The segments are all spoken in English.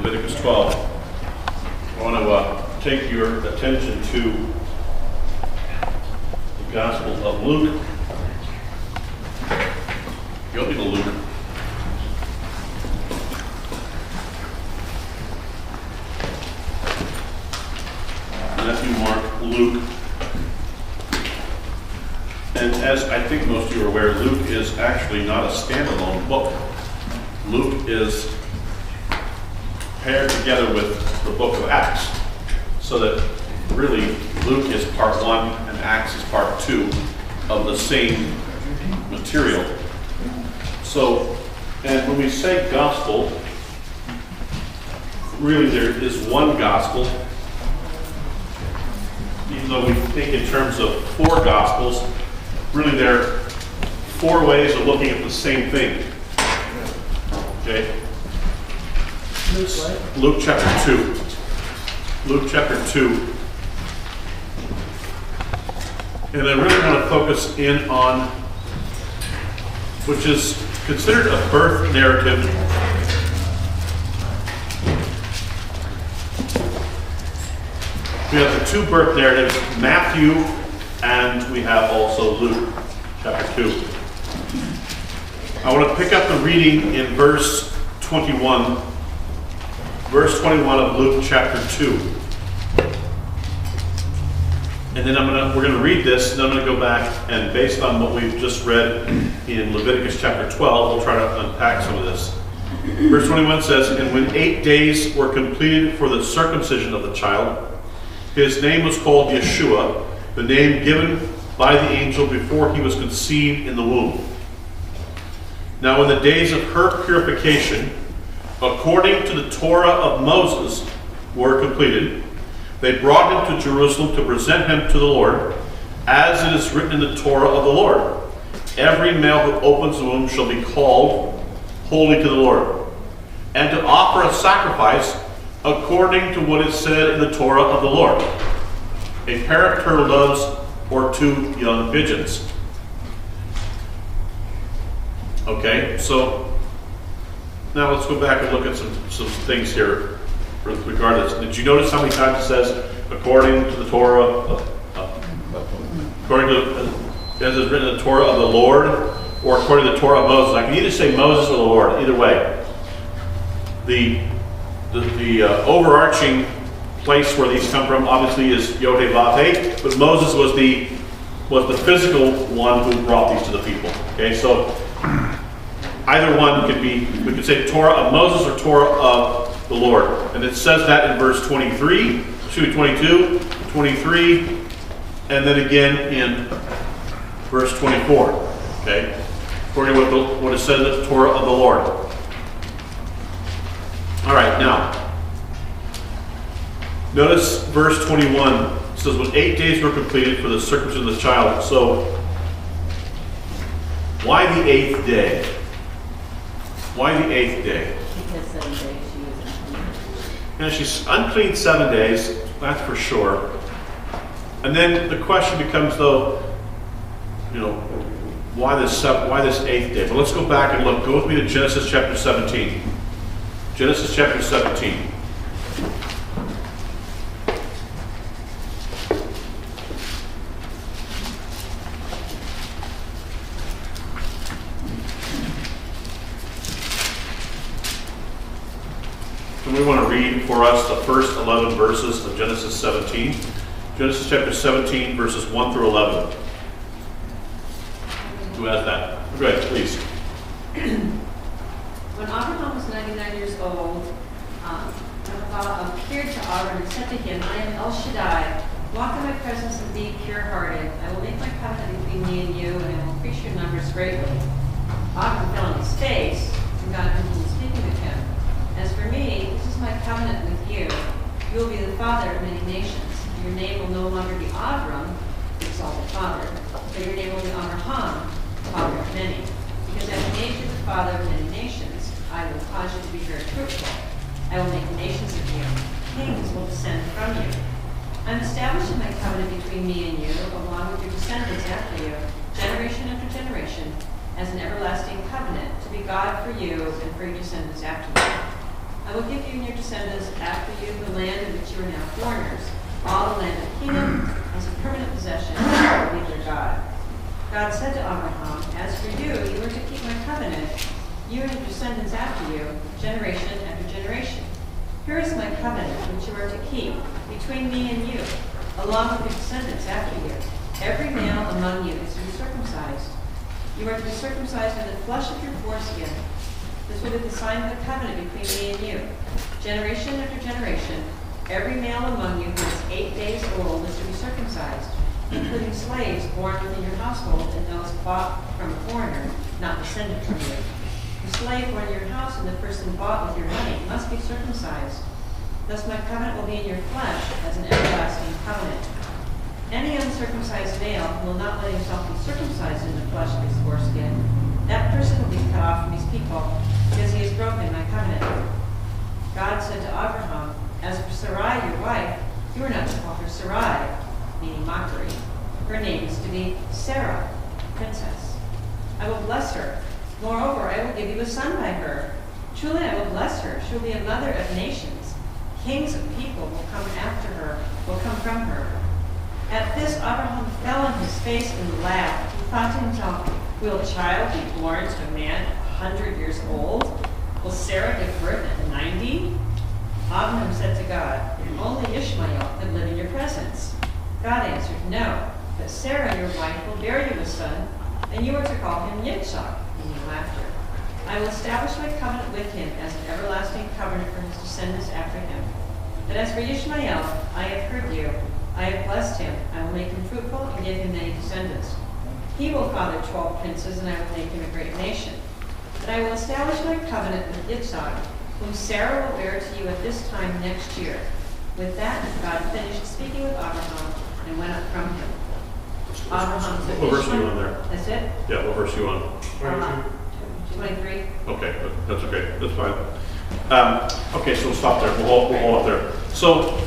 Leviticus 12. I want to take your attention to the Gospel of Luke. Go to Luke. Matthew, Mark, Luke. And as I think most of you are aware, Luke is actually not a standalone book. Luke is paired together with the book of Acts. So that really Luke is part 1 and Acts is part 2 of the same material. So, and when we say gospel, really there is one gospel. Even though we think in terms of 4 gospels, really there are 4 ways of looking at the same thing. Okay? Luke chapter 2. Luke chapter 2. And I really want to focus in on, which is considered a birth narrative. We have the 2 birth narratives, Matthew, and we have also Luke, chapter 2. I want to pick up the reading in verse 21. Verse 21 of Luke, chapter 2. And then we're going to read this, and then I'm going to go back, and based on what we've just read in Leviticus chapter 12, we'll try to unpack some of this. Verse 21 says, "And when 8 days were completed for the circumcision of the child, his name was called Yeshua, the name given by the angel before he was conceived in the womb. Now when the days of her purification, according to the Torah of Moses, were completed, they brought him to Jerusalem to present him to the Lord, as it is written in the Torah of the Lord. Every male who opens the womb shall be called holy to the Lord, and to offer a sacrifice according to what is said in the Torah of the Lord, a pair of turtle doves or 2 young pigeons." Okay, so now let's go back and look at some things here with regard to this. Did you notice how many times it says, according to the Torah, according to, as is written in the Torah of the Lord, or according to the Torah of Moses? I can either say Moses or the Lord, either way. The overarching place where these come from obviously is Yod-Heh-Vav-Heh, but Moses was the physical one who brought these to the people. Okay, so either one could be, we could say Torah of Moses or Torah of the Lord. And it says that in verse 22, 23, and then again in verse 24. Okay, according to what is said in the Torah of the Lord. All right, now, notice verse 21. It says, when 8 days were completed for the circumcision of the child. So, why the 8th day? Why the 8th day? Because 7 days she was unclean. Now, she's unclean 7 days, that's for sure. And then the question becomes, though, why this 8th day? But let's go back and look. Go with me to Genesis chapter 17. Genesis chapter 17. And we want to read for us the first 11 verses of Genesis 17. Genesis chapter 17, verses 1 through 11. Who has that? Go ahead, please. When Abraham was 99 years old, Jehovah appeared to Abram and said to him, I am El Shaddai. Walk in my presence and be pure-hearted. I will make my covenant between me and you, and I will increase your numbers greatly. Abram fell on his face, and God continued speaking with him. As for me, this is my covenant with you. You will be the father of many nations. Your name will no longer be Abram, the exalted father, but your name will be Abraham, father of many. Because I have made you the father of many nations, I will cause you to be very fruitful. I will make nations of you. Kings will descend from you. I'm establishing my covenant between me and you, along with your descendants after you, generation after generation, as an everlasting covenant, to be God for you and for your descendants after you. I will give you and your descendants after you the land in which you are now foreigners, all the land of Canaan, as a permanent possession, and I will be their God. God said to Abraham, as for you, you are to keep my covenant, you and your descendants after you, generation after generation. Here is my covenant which you are to keep between me and you, along with your descendants after you. Every male among you is to be circumcised. You are to be circumcised in the flesh of your foreskin. This will be the sign of the covenant between me and you. Generation after generation, every male among you who is 8 days old is to be circumcised, including slaves born within your household and those bought from a foreigner, not descended from you. The slave born in your house and the person bought with your money must be circumcised. Thus my covenant will be in your flesh as an everlasting covenant. Any uncircumcised male who will not let himself be circumcised in the flesh of his foreskin, that person will be cut off from his people, because he has broken my covenant. God said to Abraham, as for Sarai, your wife, you are not to call her Sarai, meaning mockery. Her name is to be Sarah, princess. I will bless her. Moreover, I will give you a son by her. Truly I will bless her. She will be a mother of nations. Kings of people will come after her, will come from her. At this, Abraham fell on his face and laughed. He thought to himself, will a child be born to a man 100 years old? Will Sarah give birth at 90? Abraham said to God, only Ishmael could live in your presence. God answered, no, but Sarah, your wife, will bear you a son, and you are to call him Yitzchak, meaning laughter. I will establish my covenant with him as an everlasting covenant for his descendants after him. But as for Ishmael, I have heard you. I have blessed him. I will make him fruitful and give him many descendants. He will father 12 princes, and I will make him a great nation. But I will establish my covenant with Yitzchak, whom Sarah will bear to you at this time next year. With that, God finished speaking with Abraham and went up from him. Abraham said, what verse are you on there? That's it? Yeah, what verse are you on? 23. Okay, that's okay. That's fine. Okay, so we'll stop there. We'll hold up there. So,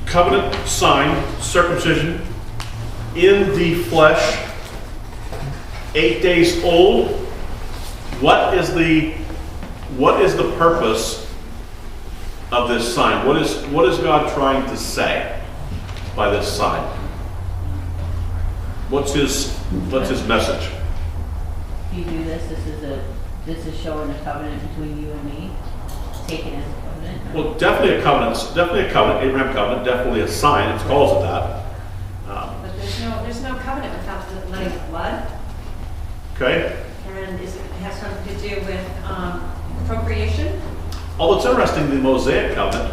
covenant, sign, circumcision, in the flesh, 8 days old. What is the purpose of this sign? What is God trying to say by this sign? What's his message? If you do this is showing a covenant between you and me, taken as a covenant. Well, definitely a covenant, Abraham covenant, definitely a sign. It calls it that. But there's no covenant without the letting of blood. Okay. And it has something to do with procreation. Although it's interesting, the Mosaic covenant,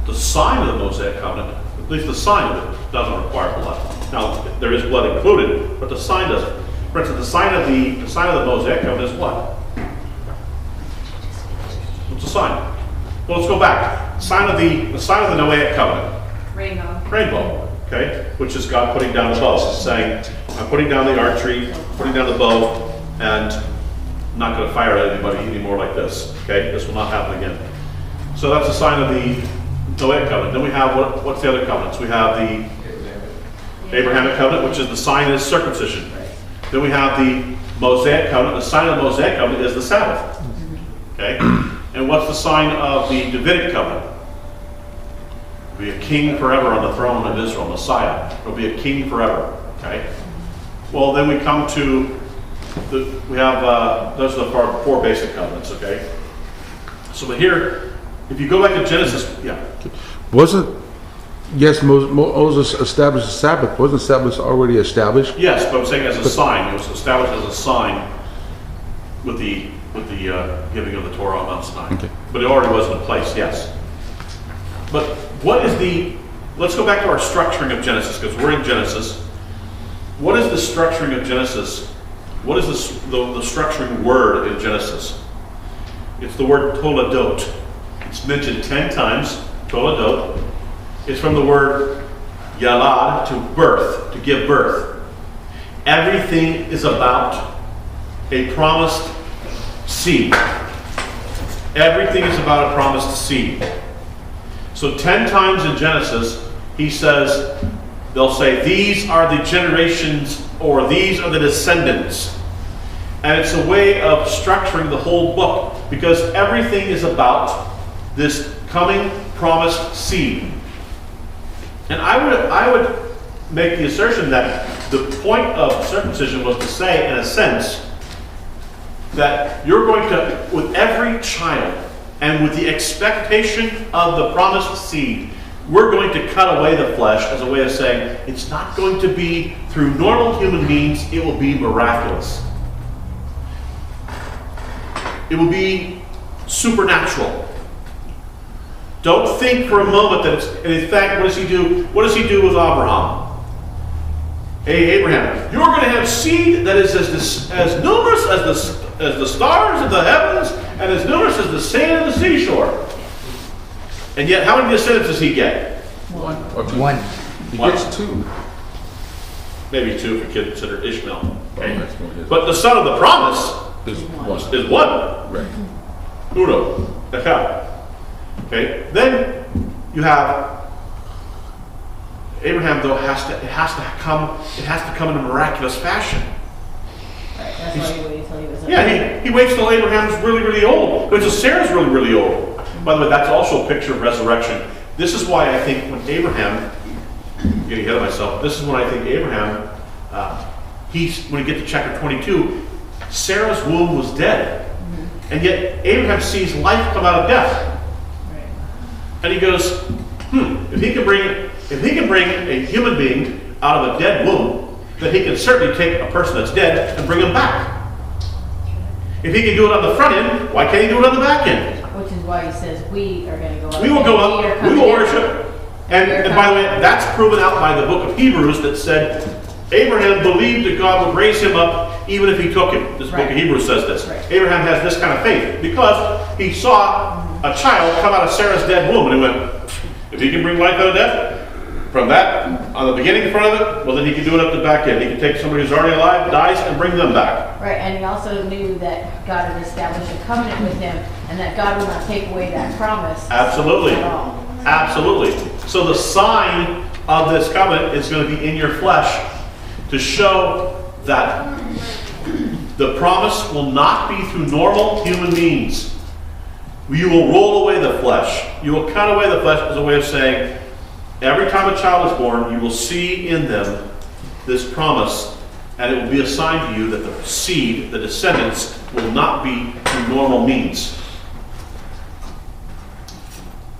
the sign of the Mosaic covenant, at least the sign of it, doesn't require blood. Now, there is blood included, but the sign doesn't. For instance, the sign of the Mosaic covenant is what? What's the sign? Well, let's go back. The sign of the Noahic covenant. Rainbow. Okay, which is God putting down the bow. It's saying, I'm putting down the archery, putting down the bow, and I'm not going to fire at anybody anymore like this. Okay, this will not happen again. So that's a sign of the Noahic covenant. Then we have what's the other covenants? We have the Abrahamic covenant, which is the sign is circumcision. Then we have the Mosaic covenant. The sign of the Mosaic covenant is the Sabbath. Okay, and what's the sign of the Davidic covenant? Be a king forever on the throne of Israel, Messiah. There'll be a king forever. Okay. Well, then we come to we have those are the four basic covenants. Okay. So, but here, if you go back to Genesis, Moses established the Sabbath. Wasn't Sabbath already established? Yes, but I'm saying as a sign. It was established as a sign with the giving of the Torah on Mount Sinai. Okay. But it already was in place. Yes. But let's go back to our structuring of Genesis, because we're in Genesis. What is the structuring of Genesis? What is the structuring word in Genesis? It's the word toledot. It's mentioned 10 times, toledot. It's from the word yalad, to birth, to give birth. Everything is about a promised seed. Everything is about a promised seed. So 10 times in Genesis, he says, they'll say, these are the generations, or these are the descendants. And it's a way of structuring the whole book, because everything is about this coming promised seed. And I would make the assertion that the point of circumcision was to say, in a sense, that you're going to, with every child, and with the expectation of the promised seed, we're going to cut away the flesh as a way of saying, it's not going to be through normal human means, it will be miraculous. It will be supernatural. Don't think for a moment that it's, and in fact, what does he do? What does he do with Abraham? Hey, Abraham, you're going to have seed that is as numerous as the stars in the heavens and as numerous as the sand of the seashore. And yet, how many descendants does he get? One. He gets two. Maybe two if you consider Ishmael. Okay. that's one, yes. But the son of the promise There's one. is one. Right. Uno. Okay. Then you have Abraham, though, it has to come in a miraculous fashion. Right, that's why he waited until he was. Yeah, he waits till Abraham's really, really old. But until Sarah's really, really old. By the way, that's also a picture of resurrection. This is why I think when Abraham, I'm getting ahead of myself, this is when I think Abraham, when you get to chapter 22, Sarah's womb was dead. Mm-hmm. And yet Abraham sees life come out of death. Right. And he goes, if he can bring a human being out of a dead womb, then he can certainly take a person that's dead and bring him back. If he can do it on the front end, why can't he do it on the back end? Which is why he says we are going to go up. We will go up, we will worship. And by the way, that's proven out by the book of Hebrews that said Abraham believed that God would raise him up even if he took him. This book of Hebrews says this. Right. Abraham has this kind of faith because he saw a child come out of Sarah's dead womb and he went, if he can bring life out of death, from that, on the beginning in front of it, well then he can do it up the back end. He can take somebody who's already alive, dies, and bring them back. Right, and he also knew that God had established a covenant with him and that God would not take away that promise. Absolutely. At all. Absolutely. So the sign of this covenant is going to be in your flesh to show that the promise will not be through normal human means. You will roll away the flesh. You will cut away the flesh as a way of saying, every time a child is born, you will see in them this promise, and it will be a sign to you that the seed, the descendants, will not be through normal means.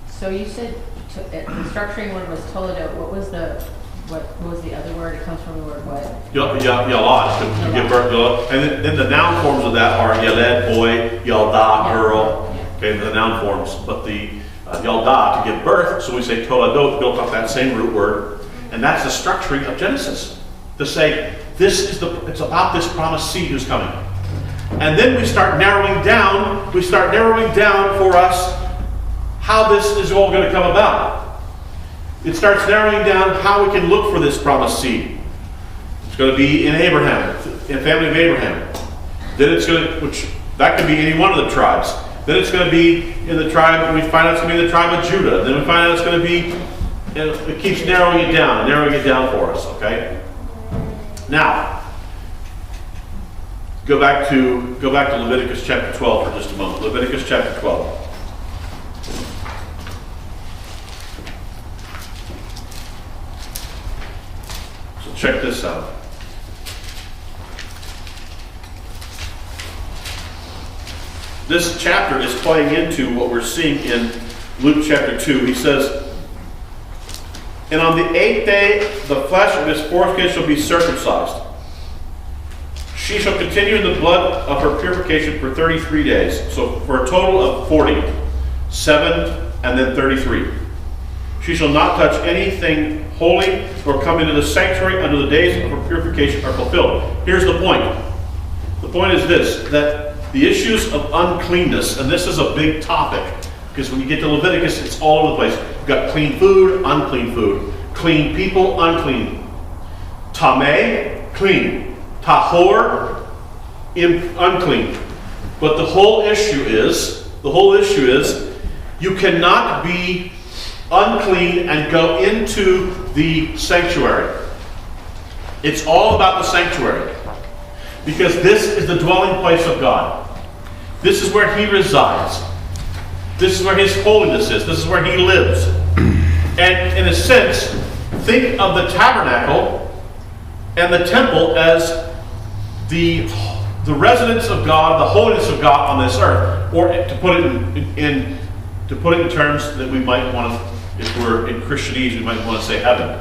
So you said the structuring one was Toledo. What was the other word? It comes from the word what? Yalad, to give birth to. And then the noun forms of that are Yaled, boy, Yalda, girl. Okay, the noun forms. But the Yalda, to give birth, so we say Toledo, built off that same root word. And that's the structuring of Genesis. To say, it's about this promised seed who's coming. And then we start narrowing down for us how this is all going to come about. It starts narrowing down how we can look for this promised seed. It's going to be in Abraham, in the family of Abraham. Then it's going to, that could be any one of the tribes. Then it's going to be in the tribe, we find out it's going to be the tribe of Judah. Then we find out it's going to be, it keeps narrowing it down for us, okay? Now, go back to Leviticus chapter 12 for just a moment. Leviticus chapter 12. So check this out. This chapter is playing into what we're seeing in Luke chapter 2. He says, and on the 8th day, the flesh of his foreskin shall be circumcised. She shall continue in the blood of her purification for 33 days. So for a total of 40. 7 and then 33. She shall not touch anything holy or come into the sanctuary until the days of her purification are fulfilled. Here's the point. The point is this, that the issues of uncleanness, and this is a big topic, because when you get to Leviticus, it's all over the place. You've got clean food, clean people, unclean. Tameh, clean. Tahor, unclean. But the whole issue is, you cannot be unclean and go into the sanctuary. It's all about the sanctuary. Because this is the dwelling place of God. This is where he resides. This is where his holiness is. This is where he lives. And in a sense, think of the tabernacle and the temple as the residence of God, the holiness of God on this earth. Or to put it in terms that we might want to, if we're in Christianese, we might want to say heaven.